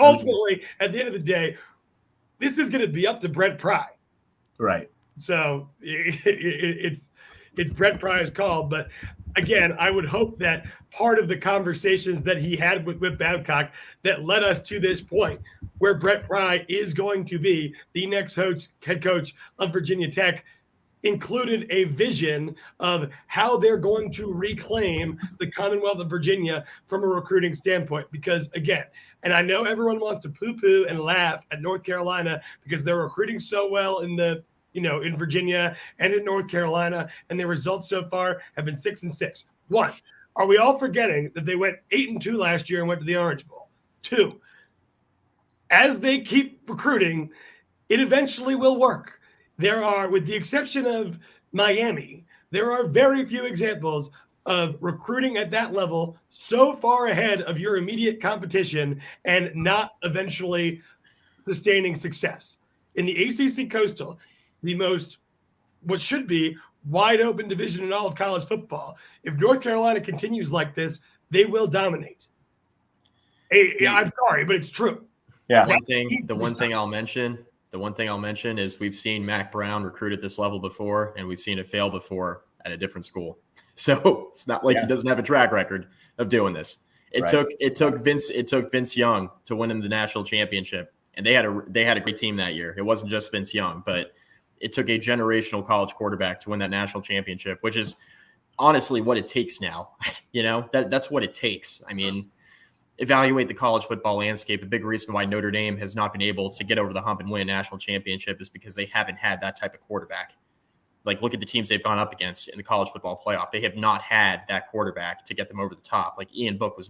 ultimately, at the end of the day, this is going to be up to Brent Pry. Right. So it's Brent Pry's call. But again, I would hope that part of the conversations that he had with Babcock that led us to this point where Brent Pry is going to be the next head coach of Virginia Tech included a vision of how they're going to reclaim the Commonwealth of Virginia from a recruiting standpoint. Because again, and I know everyone wants to poo-poo and laugh at North Carolina because they're recruiting so well in Virginia and in North Carolina, and their results so far have been 6-6. One, are we all forgetting that they went 8-2 last year and went to the Orange Bowl? Two, as they keep recruiting, it eventually will work. There are, with the exception of Miami, there are very few examples of recruiting at that level so far ahead of your immediate competition and not eventually sustaining success. In the ACC Coastal, the most, what should be, wide open division in all of college football, if North Carolina continues like this, they will dominate. I'm sorry, but it's true. Yeah. The one thing I'll mention is we've seen Mac Brown recruit at this level before, and we've seen it fail before at a different school. So it's not like he doesn't have a track record of doing this. It took Vince Young to win in the national championship, and they had a great team that year. It wasn't just Vince Young, but it took a generational college quarterback to win that national championship, which is honestly what it takes now. That's what it takes. I mean, evaluate the college football landscape. A big reason why Notre Dame has not been able to get over the hump and win a national championship is because they haven't had that type of quarterback. Like, look at the teams they've gone up against in the college football playoff. They have not had that quarterback to get them over the top. Like, Ian Book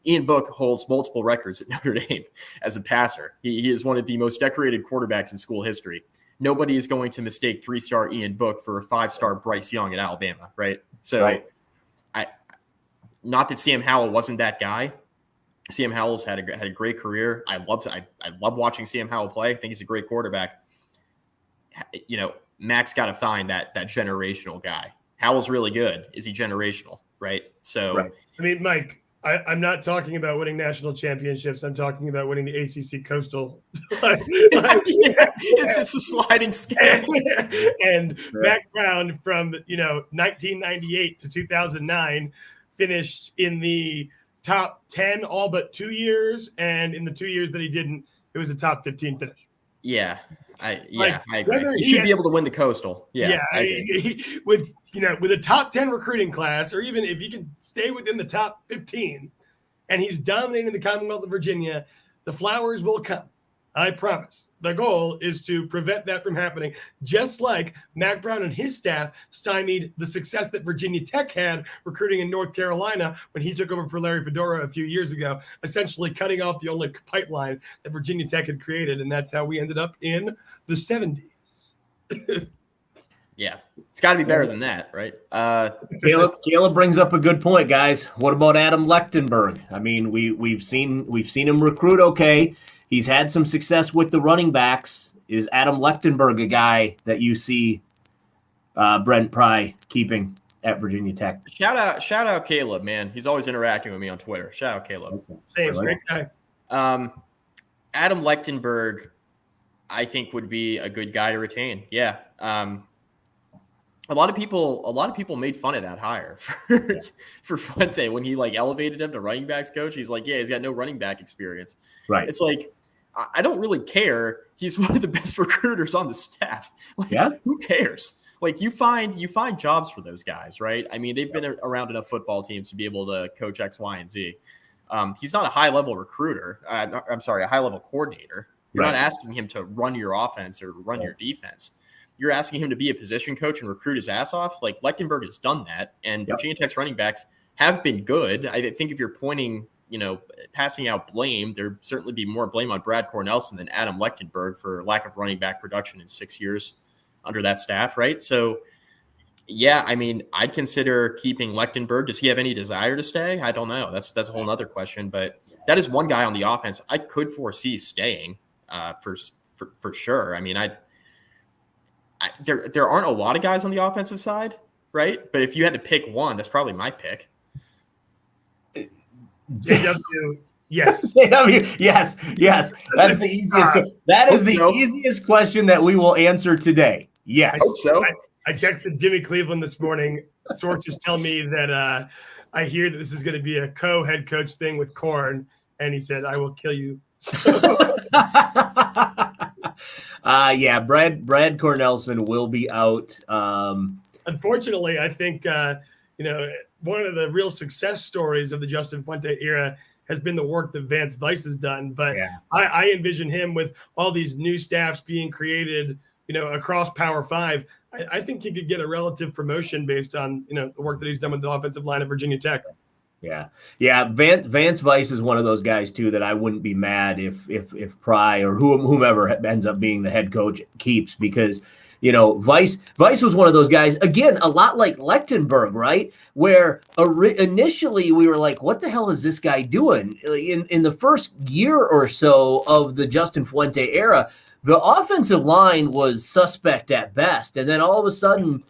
Ian Book holds multiple records at Notre Dame as a passer. He is one of the most decorated quarterbacks in school history. Nobody is going to mistake 3-star Ian Book for a 5-star Bryce Young at Alabama, right? So, not that Sam Howell wasn't that guy. Sam Howell's had a great career. I love watching Sam Howell play. I think he's a great quarterback. Mac's got to find that generational guy. Howell's really good. Is he generational? Right. So, I mean, Mike, I'm not talking about winning national championships. I'm talking about winning the ACC Coastal. It's a sliding scale. And Mac Brown from 1998 to 2009 finished in the top 10 all but 2 years, and in the 2 years that he didn't, it was a top 15 finish. Yeah. I agree. He should be able to win the Coastal. With a top 10 recruiting class, or even if he can stay within the top 15, and he's dominating the Commonwealth of Virginia, the flowers will come. I promise. The goal is to prevent that from happening, just like Mac Brown and his staff stymied the success that Virginia Tech had recruiting in North Carolina when he took over for Larry Fedora a few years ago, essentially cutting off the only pipeline that Virginia Tech had created, and that's how we ended up in the 70s. Yeah, it's got to be better than that, right? Caleb brings up a good point, guys. What about Adam Lechtenberg? I mean, we've seen him recruit okay. He's had some success with the running backs. Is Adam Lechtenberg a guy that you see Brent Pry keeping at Virginia Tech? Shout out Caleb, man. He's always interacting with me on Twitter. Shout out Caleb. Same, great guy. Adam Lechtenberg, I think, would be a good guy to retain. Yeah. A lot of people made fun of that hire for Fuente when he elevated him to running backs coach. He's like, yeah, he's got no running back experience. Right. It's like, I don't really care. He's one of the best recruiters on the staff. Who cares? You find jobs for those guys, right? I mean, they've been around enough football teams to be able to coach X, Y, and Z. He's not a high-level recruiter. I'm sorry, a high-level coordinator. You're not asking him to run your offense or run your defense. You're asking him to be a position coach and recruit his ass off. Lechtenberg has done that, and Virginia Tech's running backs have been good. I think if you're pointing, passing out blame, there'd certainly be more blame on Brad Cornelson than Adam Lechtenberg for lack of running back production in 6 years under that staff, right? So, yeah, I mean, I'd consider keeping Lechtenberg. Does he have any desire to stay? I don't know. That's a whole other question. But that is one guy on the offense I could foresee staying for sure. I mean, there aren't a lot of guys on the offensive side, right? But if you had to pick one, that's probably my pick. JW, Yes. Yes. That's the easiest. That is the easiest question that we will answer today. Yes. I hope so. I texted Jimmy Cleveland this morning. Sources tell me that I hear that this is going to be a co-head coach thing with Korn, and he said, "I will kill you." Yeah, Brad Cornelsen will be out. Unfortunately, I think one of the real success stories of the Justin Fuente era has been the work that Vance Weiss has done. But yeah. I envision him with all these new staffs being created, across Power 5. I think he could get a relative promotion based on, the work that he's done with the offensive line at Virginia Tech. Yeah. Vance Weiss is one of those guys too that I wouldn't be mad if Pry or whomever ends up being the head coach keeps, because Weiss was one of those guys, again, a lot like Lechtenberg, right? Where initially we were like, what the hell is this guy doing? In the first year or so of the Justin Fuente era, the offensive line was suspect at best. And then all of a sudden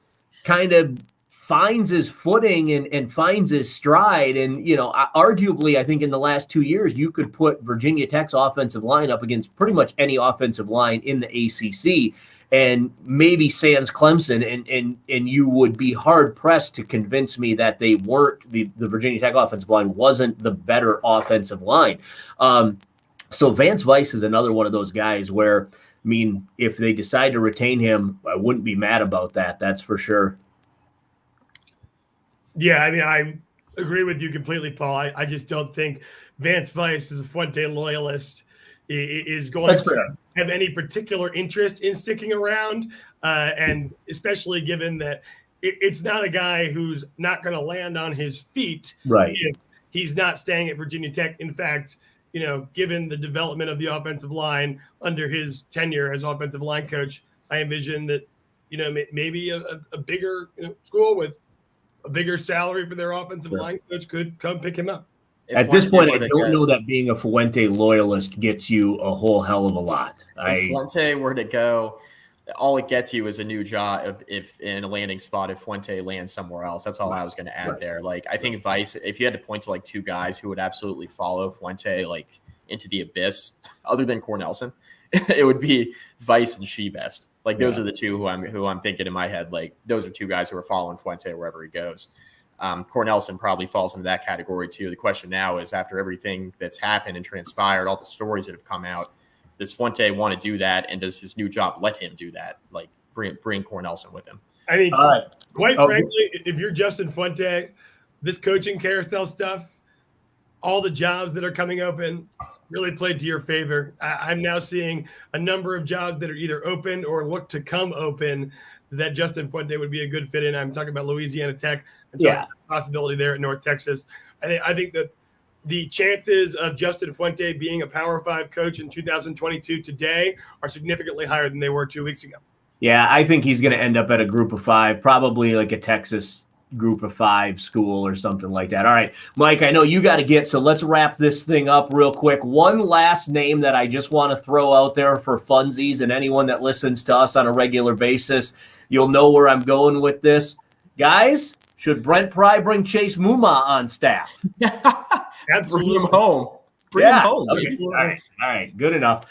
kind of finds his footing and finds his stride. And, arguably, I think in the last 2 years, you could put Virginia Tech's offensive line up against pretty much any offensive line in the ACC. And maybe sans Clemson, and you would be hard pressed to convince me that they weren't the Virginia Tech offensive line wasn't the better offensive line. So Vance Weiss is another one of those guys where, if they decide to retain him, I wouldn't be mad about that. That's for sure. Yeah, I agree with you completely, Paul. I just don't think Vance Weiss, as a Fuente loyalist, is going to have any particular interest in sticking around, and especially given that it's not a guy who's not going to land on his feet. Right. If he's not staying at Virginia Tech. In fact, given the development of the offensive line under his tenure as offensive line coach, I envision that, maybe a bigger school with a bigger salary for their offensive line coach could come pick him up. At this point, I don't know that being a Fuente loyalist gets you a whole hell of a lot. If Fuente were to go, all it gets you is a new job if in a landing spot if Fuente lands somewhere else. That's all I was going to add there. Like, I think Weiss, if you had to point to like two guys who would absolutely follow Fuente into the abyss, other than Cornelsen, it would be Weiss and Shebest. Like, those are the two who I'm thinking in my head. Like, those are two guys who are following Fuente wherever he goes. Cornelsen probably falls into that category too. The question now is, after everything that's happened and transpired, all the stories that have come out, does Fuente want to do that, and does his new job let him do that? Like, bring Cornelsen with him. Quite frankly, if you're Justin Fuente, this coaching carousel stuff, all the jobs that are coming open really played to your favor. I'm now seeing a number of jobs that are either open or look to come open that Justin Fuente would be a good fit in. I'm talking about Louisiana Tech. I'm talking about the possibility there at North Texas. I think that the chances of Justin Fuente being a Power 5 coach in 2022 today are significantly higher than they were 2 weeks ago. Yeah, I think he's going to end up at a group of 5, probably like a Texas group of 5 school or something like that. All right, Mike, I know you got to get, so let's wrap this thing up real quick. One last name that I just want to throw out there for funsies, and anyone that listens to us on a regular basis, you'll know where I'm going with this. Guys, should Brent Pry bring Chase Muma on staff? Absolutely. Bring him home. Bring him home. Okay. All right. Good enough.